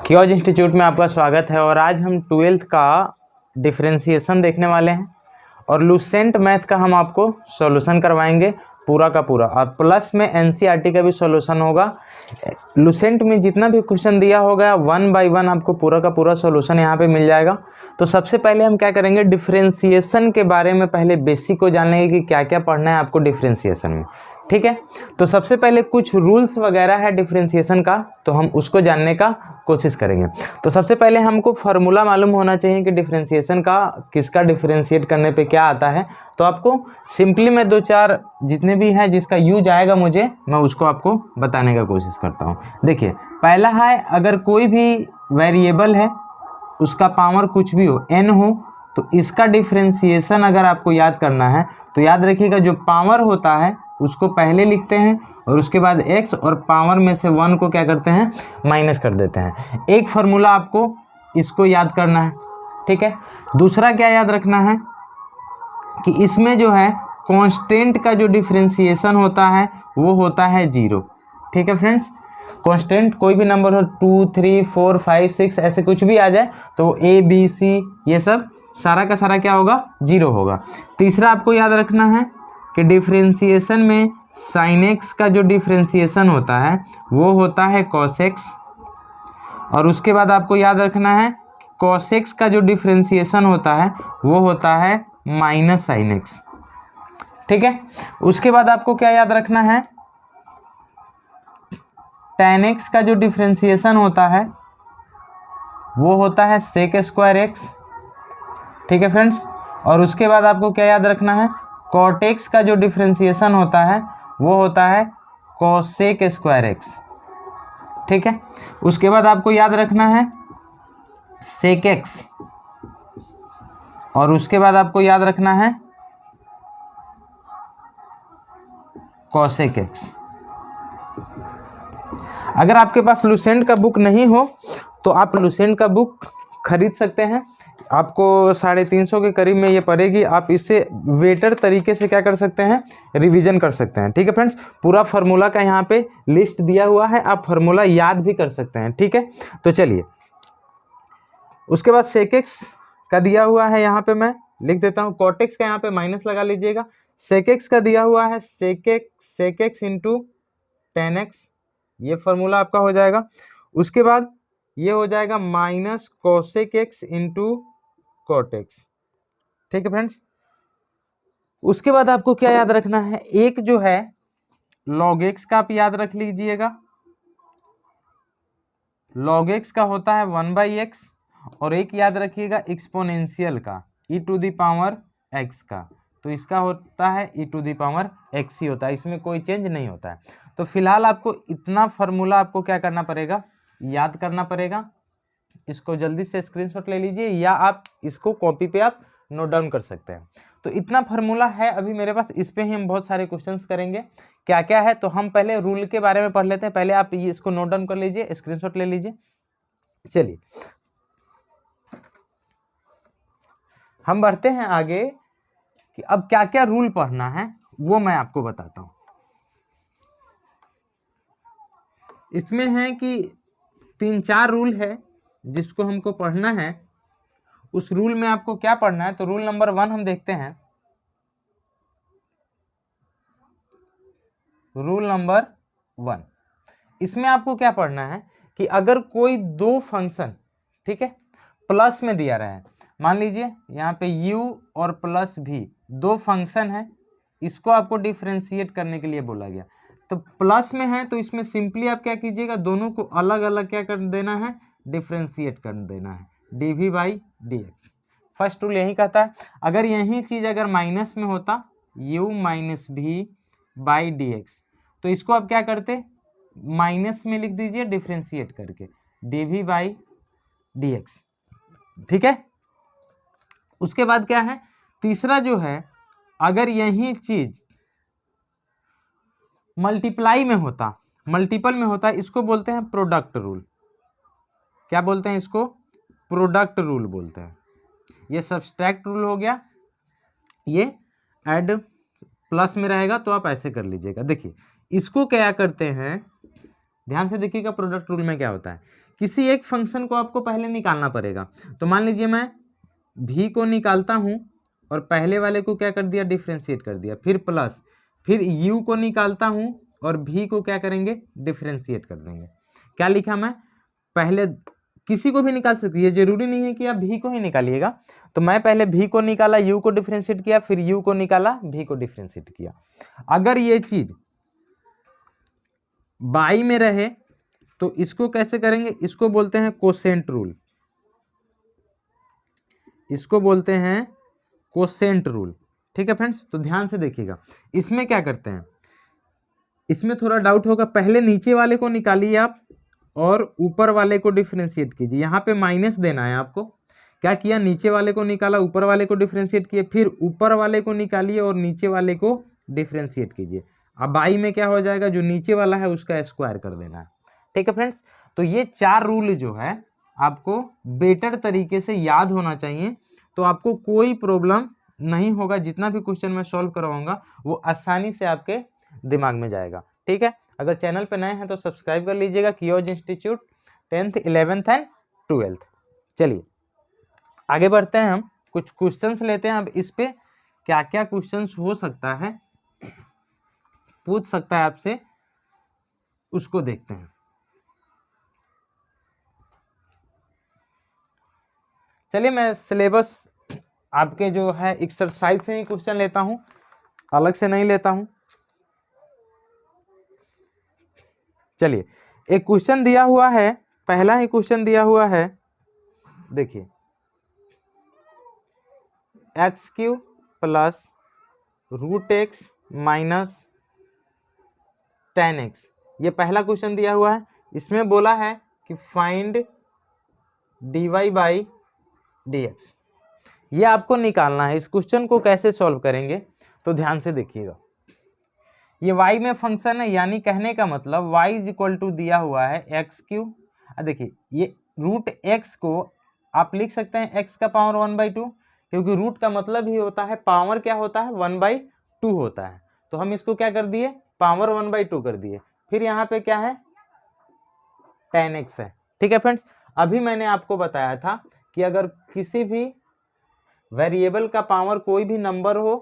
Chaos institute में आपका स्वागत है। और आज हम 12th का डिफरेंशिएशन देखने वाले हैं और लुसेंट मैथ का हम आपको सॉल्यूशन करवाएंगे पूरा का पूरा, और प्लस में एनसीईआरटी का भी सॉल्यूशन होगा। लुसेंट में जितना भी क्वेश्चन दिया होगा 1 बाय 1 आपको पूरा का पूरा सॉल्यूशन यहाँ पे मिल जाएगा। तो सबसे पहले हम क्या करेंगे, डिफरेंशिएशन के बारे में पहले बेसिक को जान लेंगे कि क्या क्या पढ़ना है आपको डिफरेंशिएशन में। ठीक है, तो सबसे पहले कुछ रूल्स वगैरह है डिफरेंशिएशन का, तो हम उसको जानने का कोशिश करेंगे। तो सबसे पहले हमको फार्मूला मालूम होना चाहिए कि डिफरेंशिएशन का किसका डिफरेंशिएट करने पे क्या आता है। तो आपको सिंपली मैं 2-4 जितने भी हैं जिसका यूज आएगा मुझे, मैं उसको आपको बताने का कोशिश करता हूँ। देखिए, पहला है अगर कोई भी वेरिएबल है उसका पावर कुछ भी हो, n हो, तो इसका डिफरेंशिएशन अगर आपको याद करना है तो याद रखिएगा जो पावर होता है उसको पहले लिखते हैं और उसके बाद x, और पावर में से 1 को क्या करते हैं, माइनस कर देते हैं। एक फार्मूला आपको इसको याद करना है। ठीक है, दूसरा क्या याद रखना है कि इसमें जो है कांस्टेंट का जो डिफरेंशिएशन होता है वो होता है 0। ठीक है फ्रेंड्स, कांस्टेंट कोई भी नंबर हो 2, 3, 4, 5, 6 ऐसे कुछ भी आ जाए तो a, b, c ये सब सारा का सारा क्या होगा, 0 होगा। तीसरा आपको याद रखना है कि डिफरेंशिएशन में साइन एक्स का जो डिफरेंशिएशन होता है वो होता है कॉस एक्स, और उसके बाद आपको याद रखना है कॉस एक्स का जो डिफरेंशिएशन होता है वो होता है माइनस साइन एक्स। ठीक है, उसके बाद आपको क्या याद रखना है, tan एक्स का जो डिफरेंशिएशन होता है वो होता है सेक स्क्वायर एक्स। ठीक है फ्रेंड्स, और उसके बाद आपको क्या याद रखना है, कॉट एक्स का जो डिफरेंशिएशन होता है वो होता है कोसेक स्क्वायर एक्स। ठीक है, उसके बाद आपको याद रखना है सेक एक्स, और उसके बाद आपको याद रखना है कोसेक एक्स। अगर आपके पास लुसेंट का बुक नहीं हो तो आप लुसेंट का बुक खरीद सकते हैं, आपको 350 के करीब में ये पड़ेगी। आप इससे बेटर तरीके से क्या कर सकते हैं, रिवीजन कर सकते हैं। ठीक है फ्रेंड्स, पूरा फार्मूला का यहाँ पे लिस्ट दिया हुआ है, आप फार्मूला याद भी कर सकते हैं। ठीक है, तो चलिए, उसके बाद सेक एक्स का दिया हुआ है, यहाँ पे मैं लिख देता हूँ, कॉट एक्स का यहाँ पे माइनस लगा लीजिएगा। सेक एक्स का दिया हुआ है sec X into tan X, ये फार्मूला आपका हो जाएगा। उसके बाद ये हो जाएगा minus cosec X into cot X. ठीक है फ्रेंड्स, उसके बाद आपको क्या याद रखना है, एक जो है लॉग एक्स का आप याद रख लीजिएगा। लॉग एक्स का होता है 1/x, और एक याद रखिएगा एक्सपोनेंशियल का e⁻x का, तो इसका होता है e⁻x ही होता है, इसमें कोई चेंज नहीं होता है। तो फिलहाल आपको इतना फार्मूला आपको क्या करना पड़ेगा, याद करना पड़ेगा। इसको जल्दी से स्क्रीनशॉट ले लीजिए या आप इसको कॉपी पे आप नोट डाउन कर सकते हैं। तो इतना फार्मूला है अभी मेरे पास, इस पे ही हम बहुत सारे क्वेश्चंस करेंगे। क्या क्या है, तो हम पहले रूल के बारे में पढ़ लेते हैं। पहले आप ये इसको नोट डाउन कर लीजिए, स्क्रीनशॉट ले लीजिए। चलिए हम बढ़ते हैं आगे कि अब क्या क्या रूल पढ़ना है वो मैं आपको बताता हूं। इसमें है कि 3-4 रूल है जिसको हमको पढ़ना है। उस रूल में आपको क्या पढ़ना है, तो रूल नंबर 1 हम देखते हैं। रूल नंबर 1, इसमें आपको क्या पढ़ना है कि अगर कोई दो फंक्शन, ठीक है, प्लस में दिया रहा है, मान लीजिए यहाँ पे u और प्लस v दो फंक्शन है, इसको आपको डिफरेंशिएट करने के लिए बोला गया। तो प्लस में है तो इसमें सिंपली आप क्या कीजिएगा, दोनों को अलग अलग क्या कर देना है, डिफरेंशिएट कर देना है, dv/dx। फर्स्ट रूल यही कहता है। अगर यही चीज अगर माइनस में होता u माइनस v/dx, तो इसको आप क्या करते, माइनस में लिख दीजिए डिफरेंशिएट करके dv/dx। ठीक है, उसके बाद क्या है, तीसरा जो है, अगर यही चीज मल्टीप्लाई में होता, मल्टीपल में होता, इसको बोलते हैं प्रोडक्ट रूल। क्या बोलते हैं इसको, प्रोडक्ट रूल बोलते हैं। ये सब्सट्रैक्ट रूल हो गया, ये ऐड प्लस में रहेगा तो आप ऐसे कर लीजिएगा। देखिए इसको क्या करते हैं, ध्यान से देखिएगा, प्रोडक्ट रूल में क्या होता है किसी एक फंक्शन को आपको पहले निकालना पड़ेगा। तो मान लीजिए मैं भी को निकालता हूँ और पहले वाले को क्या कर दिया, डिफ्रेंशिएट कर दिया, फिर प्लस, फिर यू को निकालता हूँ और भी को क्या करेंगे, डिफ्रेंशिएट कर देंगे। क्या लिखा मैं, पहले किसी को भी निकाल सकते, ये जरूरी नहीं है कि आप भी को ही निकालिएगा। तो मैं पहले भी को निकाला, यू को डिफ्रेंशिएट किया, फिर यू को निकाला, भी को डिफ्रेंशिएट किया। अगर ये चीज बाई में रहे तो इसको कैसे करेंगे, इसको बोलते हैं कोसेंट रूल, इसको बोलते हैं कोसेंट रूल। ठीक है फ्रेंड्स, तो ध्यान से देखिएगा। इसमें क्या करते हैं, इसमें थोड़ा डाउट होगा, पहले नीचे वाले को निकालिए आप और ऊपर वाले को डिफरेंशिएट कीजिए। यहाँ पे माइनस देना है आपको। क्या किया, नीचे वाले को निकाला, ऊपर वाले को डिफरेंशिएट किए, फिर ऊपर वाले को निकालिए और नीचे वाले को डिफरेंशिएट कीजिए। अब बाई में क्या हो जाएगा, जो नीचे वाला है उसका स्क्वायर कर देना है। ठीक है फ्रेंड्स, तो ये 4 रूल जो है आपको बेटर तरीके से याद होना चाहिए, तो आपको कोई प्रॉब्लम नहीं होगा। जितना भी क्वेश्चन मैं सॉल्व करवाऊंगा वो आसानी से आपके दिमाग में जाएगा। ठीक है, अगर चैनल पे नए हैं तो सब्सक्राइब कर लीजिएगा, कियोज institute 10th 11th and 12th। चलिए आगे बढ़ते हैं, हम कुछ क्वेश्चंस लेते हैं। अब इस पे क्या क्या क्वेश्चंस हो सकता है, पूछ सकता है आपसे, उसको देखते हैं। चलिए मैं सिलेबस आपके जो है एक्सरसाइज से ही क्वेश्चन लेता हूं, अलग से नहीं लेता हूं। चलिए एक क्वेश्चन दिया हुआ है, पहला ही क्वेश्चन दिया हुआ है, देखिए X cube plus root X minus 10x, ये पहला क्वेश्चन दिया हुआ है। इसमें बोला है कि फाइंड dy बाई dx, ये आपको निकालना है। इस क्वेश्चन को कैसे सॉल्व करेंगे तो ध्यान से देखिएगा। ये y में फंक्शन है, यानी कहने का मतलब y इज इक्वल टू दिया हुआ है एक्स क्यू। देखिए ये रूट एक्स को आप लिख सकते हैं x का पावर 1/2, क्योंकि रूट का मतलब ही होता है पावर क्या होता है, 1/2 होता है। तो हम इसको क्या कर दिए, पावर 1/2 कर दिए। फिर यहाँ पे क्या है, 10x है। ठीक है फ्रेंड्स, अभी मैंने आपको बताया था कि अगर किसी भी वेरिएबल का पावर कोई भी नंबर हो,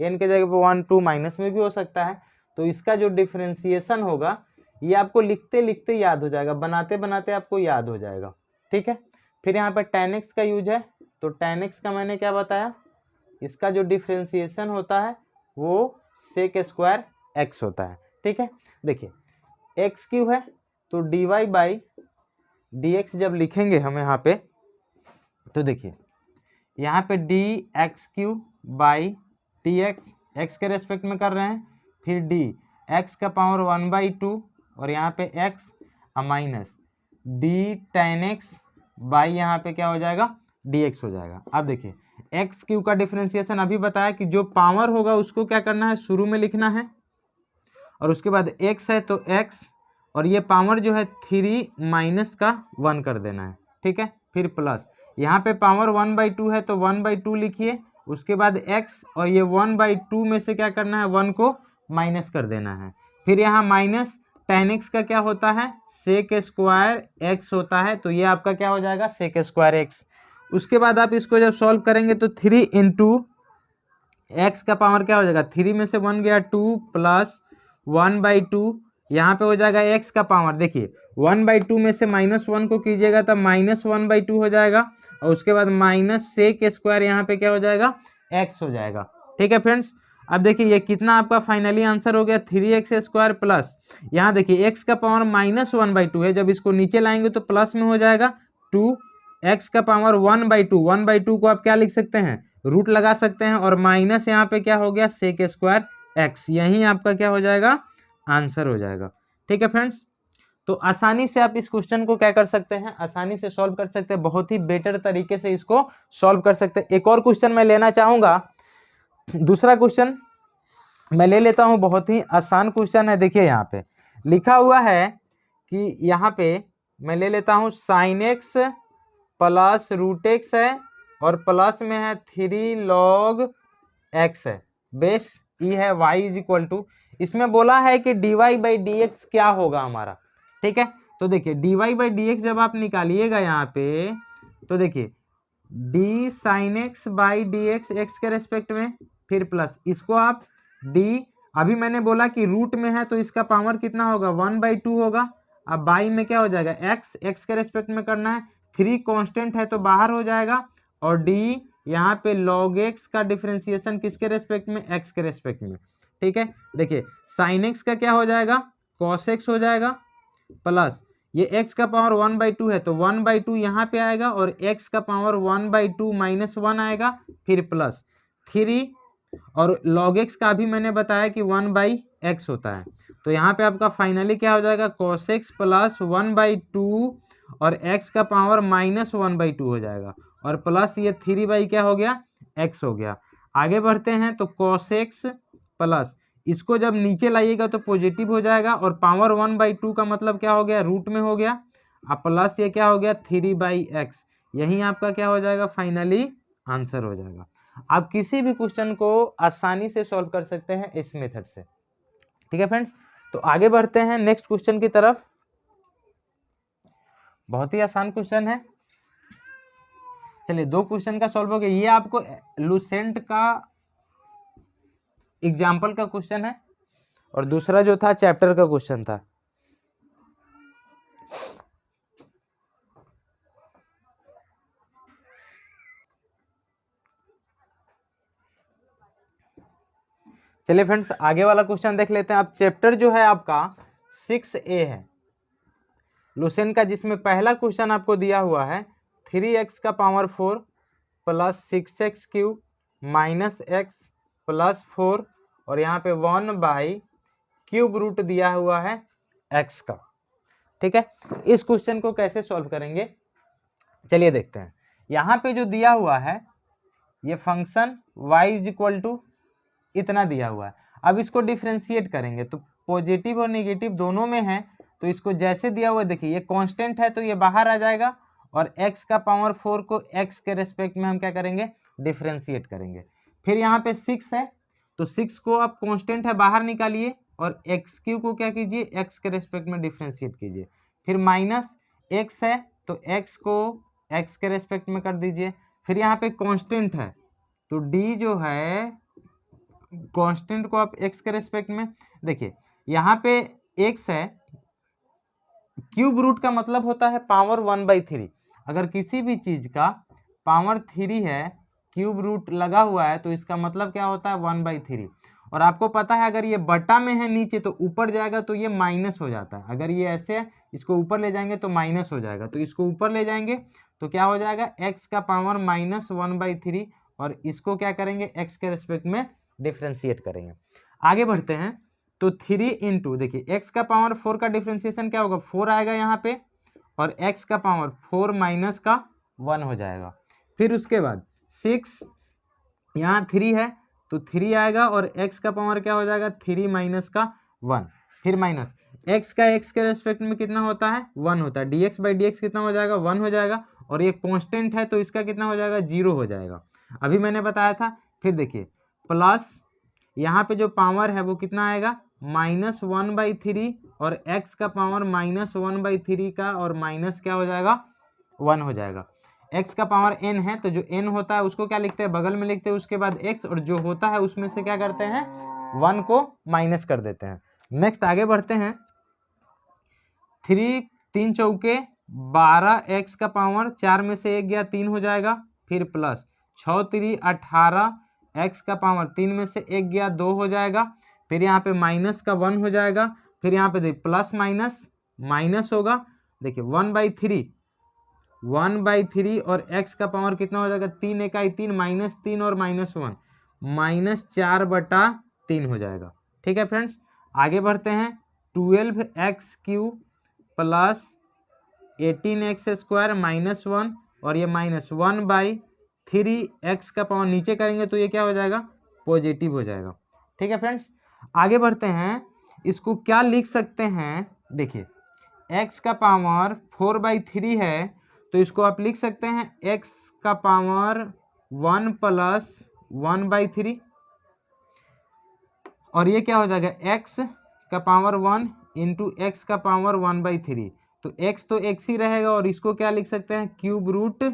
n के जगह पे 1 2 माइनस में भी हो सकता है, तो इसका जो डिफरेंशिएशन होगा ये आपको लिखते लिखते याद हो जाएगा, बनाते बनाते आपको याद हो जाएगा। ठीक है, फिर यहाँ पे 10x का यूज है, तो 10x का मैंने क्या बताया, इसका जो डिफरेंशिएशन होता है वो सेक स्क्वायर x होता है। ठीक है, देखिए एक्स क्यू है तो dy बाई dx जब लिखेंगे हम यहाँ पे, तो देखिए यहाँ पे D x Q by T x, x के रेस्पेक्ट में कर रहे हैं, फिर डी एक्स का पावर 1/2 और यहाँ पे x minus D ten x by यहाँ पे क्या हो जाएगा, डी एक्स हो जाएगा। अब देखिए एक्स क्यू का डिफरेंशिएशन अभी बताया कि जो पावर होगा उसको क्या करना है, शुरू में लिखना है, और उसके बाद एक्स है तो एक्स, और ये पावर जो है 3 माइनस का 1 कर देना है। ठीक है, फिर प्लस, यहाँ पे पावर 1/2 है तो 1/2 लिखिए, उसके बाद x, और ये 1/2 में से क्या करना है, 1 को माइनस कर देना है। फिर यहाँ माइनस 10x का क्या होता है, सेक स्क्वायर x होता है, तो ये आपका क्या हो जाएगा, सेक स्क्वायर x। उसके बाद आप इसको जब सॉल्व करेंगे तो 3 इंटू एक्स का पावर क्या हो जाएगा, 3 में से 1 गया 2 प्लस 1/2, यहाँ पे हो जाएगा x का पावर, देखिए 1/2 में से -1 को कीजिएगा तब -1/2 हो जाएगा, और उसके बाद माइनस सेक स्क्वायर यहाँ पे क्या हो जाएगा, x हो जाएगा। ठीक है फ्रेंड्स, अब देखिए ये कितना आपका फाइनली आंसर हो गया, 3x स्क्वायर प्लस, यहाँ देखिए x का पावर -1/2 है, जब इसको नीचे लाएंगे तो प्लस में हो जाएगा 2x का पावर 1/2 को आप क्या लिख सकते हैं, रूट लगा सकते हैं, और माइनस यहाँ पे क्या हो गया, सेक स्क्वायर x, यही आपका क्या हो जाएगा, आंसर हो जाएगा। ठीक है फ्रेंड्स, तो आसानी से आप इस क्वेश्चन को क्या कर सकते हैं, आसानी से सॉल्व कर सकते हैं, बहुत ही बेटर तरीके से इसको सॉल्व कर सकते हैं। एक और क्वेश्चन मैं लेना चाहूंगा, दूसरा क्वेश्चन मैं ले लेता हूं, बहुत ही आसान क्वेश्चन है। देखिए यहाँ पे लिखा हुआ है कि यहाँ पे मैं ले लेता हूं sine X plus root X है, और प्लस में है 3 log x है, बेस ई है, y इज इक्वल टू, इसमें बोला है कि dy बाई डी एक्स क्या होगा हमारा। ठीक है, तो देखिए dy बाई डी एक्स जब आप निकालिएगा यहाँ पे, तो देखिए D sine x by D x x के रेस्पेक्ट में, फिर प्लस इसको आप डी, अभी मैंने बोला कि रूट में है तो इसका पावर कितना होगा 1/2 होगा। अब बाई में क्या हो जाएगा एक्स, एक्स के रेस्पेक्ट में करना है, 3 कांस्टेंट है तो बाहर हो जाएगा, और डी यहाँ पे log x का डिफरेंशिएशन किसके रेस्पेक्ट में, x के रेस्पेक्ट में। ठीक है, देखिए साइन एक्स का क्या हो जाएगा cos x हो जाएगा, प्लस ये x का पावर 1/2 है तो 1/2 यहाँ पे आएगा, और x का पावर 1/2 - 1 आएगा, फिर प्लस 3, और log x का भी मैंने बताया कि 1/x होता है, तो यहाँ पे आपका फाइनली क्या हो जाएगा cos x प्लस 1/2 और x का पावर -1/2 हो जाएगा, और प्लस ये 3 क्या हो गया x हो गया। आगे बढ़ते हैं तो cos x प्लस इसको जब नीचे लाइएगा तो पॉजिटिव हो जाएगा, और पावर 1/2 का मतलब क्या हो गया रूट में हो गया, अब प्लस ये क्या हो गया 3/x, यही आपका क्या हो जाएगा फाइनली आंसर हो जाएगा। आप किसी भी क्वेश्चन को आसानी से सॉल्व कर सकते हैं इस मेथड से। ठीक है फ्रेंड्स, तो आगे बढ़ते हैं नेक्स्ट क्वेश्चन की तरफ। बहुत ही आसान क्वेश्चन है, चलिए 2 क्वेश्चन का सॉल्व हो गया। ये आपको लूसेंट का एग्जाम्पल का क्वेश्चन है, और दूसरा जो था चैप्टर का क्वेश्चन था। चलिए फ्रेंड्स आगे वाला क्वेश्चन देख लेते हैं। आप चैप्टर जो है आपका 6A है लूसेंट का, जिसमें पहला क्वेश्चन आपको दिया हुआ है 3x का power 4 plus 6x cube minus x plus 4, और यहाँ पे 1/क्यूब रूट दिया हुआ है x का। ठीक है, इस क्वेश्चन को कैसे सॉल्व करेंगे चलिए देखते हैं। यहाँ पे जो दिया हुआ है ये फंक्शन y = इतना दिया हुआ है। अब इसको डिफरेंशिएट करेंगे तो पॉजिटिव और नेगेटिव दोनों में है, तो इसको जैसे दिया हुआ देखिए ये कांस्टेंट है तो ये बाहर आ जाएगा, और x का पावर 4 को x के रेस्पेक्ट में हम क्या करेंगे डिफरेंशिएट करेंगे। फिर यहाँ पे 6 है तो 6 को आप कांस्टेंट है बाहर निकालिए, और x³ को क्या कीजिए x के रेस्पेक्ट में डिफरेंशिएट कीजिए। फिर माइनस x है तो x को x के रेस्पेक्ट में कर दीजिए। फिर यहाँ पे कांस्टेंट है तो d जो है कांस्टेंट को आप x के रेस्पेक्ट में, देखिए यहाँ पे x है, क्यूब रूट का मतलब होता है पावर 1/3। अगर किसी भी चीज का पावर 3 है क्यूब रूट लगा हुआ है तो इसका मतलब क्या होता है 1/3। और आपको पता है अगर ये बटा में है नीचे तो ऊपर जाएगा तो ये माइनस हो जाता है, अगर ये ऐसे है इसको ऊपर ले जाएंगे तो माइनस हो जाएगा, तो इसको ऊपर ले जाएंगे तो क्या हो जाएगा x का पावर -1/3, और इसको क्या करेंगे x के रेस्पेक्ट में डिफरेंशिएट करेंगे। आगे बढ़ते हैं तो 3 इंटू देखिए x का पावर 4 का डिफरेंशिएशन क्या होगा 4 आएगा यहाँ पे, और x का पावर 4 माइनस का 1 हो जाएगा। फिर उसके बाद 6 यहाँ 3 है तो 3 आएगा, और x का पावर क्या हो जाएगा 3 माइनस का 1, फिर माइनस x का x के रेस्पेक्ट में कितना होता है 1 होता है, dx बाई dx कितना हो जाएगा 1 हो जाएगा, और ये कांस्टेंट है तो इसका कितना हो जाएगा 0 हो जाएगा, अभी मैंने बताया था। फिर देखिए प्लस यहाँ पे जो पावर है वो कितना आएगा -1/3, और x का पावर -1/3 का, और माइनस क्या हो जाएगा 1 हो जाएगा। x का पावर n है तो जो n होता है उसको क्या लिखते हैं बगल में लिखते हैं, उसके बाद x, और जो होता है उसमें से क्या करते हैं 1 को माइनस कर देते हैं। नेक्स्ट आगे बढ़ते हैं, 3 3 चौके 12, x का पावर 4 में से 1 गया 3 हो जाएगा, फिर प्लस 6 3 18, x का पावर 3 में से 1 गया 2 हो जाएगा, फिर यहाँ पे माइनस का 1 हो जाएगा, फिर यहाँ पे देखिए प्लस माइनस माइनस होगा, देखिए 1/3 और x का पावर कितना हो जाएगा 3 इकाई 3 -3 और -1 -4/3 हो जाएगा। ठीक है फ्रेंड्स, आगे बढ़ते हैं 12x³ प्लस 18x² -1, और ये -1/3 x का पावर नीचे करेंगे तो ये क्या हो जाएगा पॉजिटिव हो जाएगा। ठीक है फ्रेंड्स, आगे बढ़ते हैं, इसको क्या लिख सकते हैं, देखिए x का पावर 4/3 है तो इसको आप लिख सकते हैं x का पावर 1 + 1/3, और ये क्या हो जाएगा x का पावर 1 इंटू x का पावर 1/3, तो तो x तो x ही रहेगा और इसको क्या लिख सकते हैं, क्यूब रूट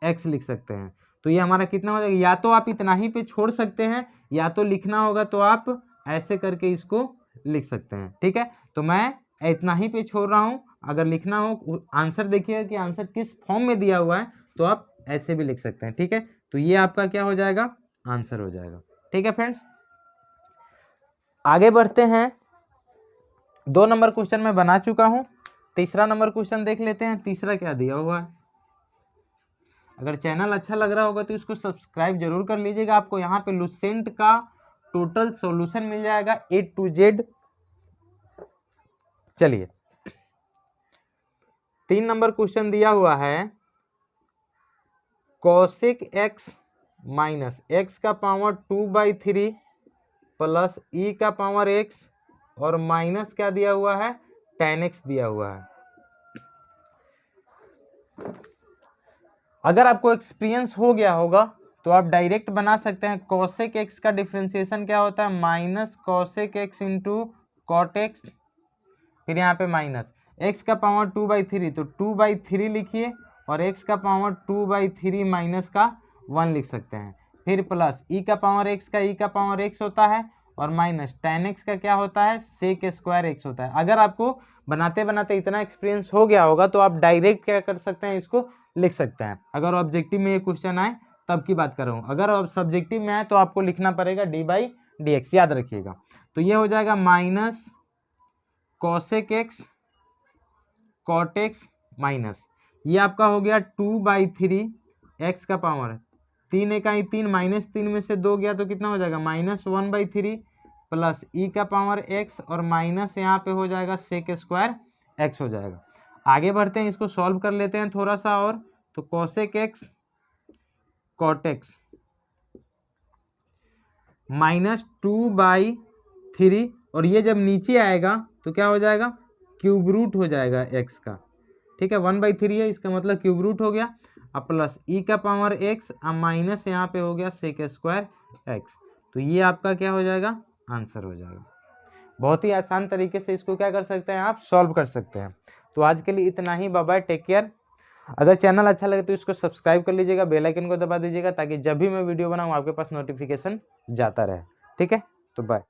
x लिख सकते हैं। तो ये हमारा कितना हो जाएगा, या तो आप इतना ही पे छोड़ सकते हैं या तो लिखना होगा तो आप ऐसे करके इसको लिख सकते हैं। ठीक है, तो मैं इतना ही पे छोड़ रहा हूँ, अगर लिखना हो आंसर देखिएगा कि आंसर किस फॉर्म में दिया हुआ है तो आप ऐसे भी लिख सकते हैं। ठीक है, तो ये आपका क्या हो जाएगा, आंसर हो जाएगा। ठीक है फ्रेंड्स, आगे बढ़ते हैं। 2 नंबर क्वेश्चन मैं बना चुका हूं, तीसरा नंबर क्वेश्चन देख लेते हैं। तीसरा क्या दिया हुआ है, अगर चैनल अच्छा लग रहा होगा तो इसको सब्सक्राइब जरूर कर लीजिएगा। आपको यहाँ पे लुसेंट का टोटल सॉल्यूशन मिल जाएगा A to Z। चलिए 3 नंबर क्वेश्चन दिया हुआ है, कोसेक x माइनस x का पावर 2/3 प्लस e का पावर x और माइनस क्या दिया हुआ है, tan x दिया हुआ है। अगर आपको एक्सपीरियंस हो गया होगा तो आप डायरेक्ट बना सकते हैं। कोसेक x का डिफरेंशिएशन क्या होता है, minus cosec x into cot X, फिर यहाँ पे माइनस x का पावर 2/3 तो 2/3 लिखिए और x का पावर 2/3 माइनस का 1 लिख सकते हैं। फिर प्लस e का पावर x का e का पावर x होता है और माइनस tan x का क्या होता है, सेक स्क्वायर x होता है। अगर आपको बनाते बनाते इतना एक्सपीरियंस हो गया होगा तो आप डायरेक्ट क्या कर सकते हैं, इसको लिख सकते हैं। अगर ऑब्जेक्टिव में ये क्वेश्चन आए तब की बात कर रहा हूँ, अगर अब सब्जेक्टिव में आए तो आपको लिखना पड़ेगा d/dx, याद रखिएगा। तो ये हो जाएगा minus cosec x cot x minus ये आपका हो गया 2/3 x का पावर 3 इकाई 3 माइनस 3 में से 2 गया तो कितना हो जाएगा, माइनस 1/3 प्लस e का पावर x और माइनस यहाँ पे हो जाएगा सेक स्क्वायर x हो जाएगा। आगे बढ़ते हैं, इसको सॉल्व कर लेते हैं थोड़ा सा और। तो cosec x cot x minus 2/3 और ये जब नीचे आएगा तो क्या हो जाएगा, क्यूब रूट हो जाएगा x का। ठीक है, 1/3 है, इसका मतलब क्यूब रूट हो गया। अब प्लस e का पावर x अब माइनस यहाँ पे हो गया सेक स्क्वायर x। तो ये आपका क्या हो जाएगा, आंसर हो जाएगा। बहुत ही आसान तरीके से इसको क्या कर सकते हैं, आप सॉल्व कर सकते हैं। तो आज के लिए इतना ही, बाय बाय, टेक केयर। अगर चैनल अच्छा लगे तो इसको सब्सक्राइब कर लीजिएगा, बेल आइकन को दबा दीजिएगा ताकि जब भी मैं वीडियो बनाऊँ आपके पास नोटिफिकेशन जाता रहे। ठीक है, तो बाय।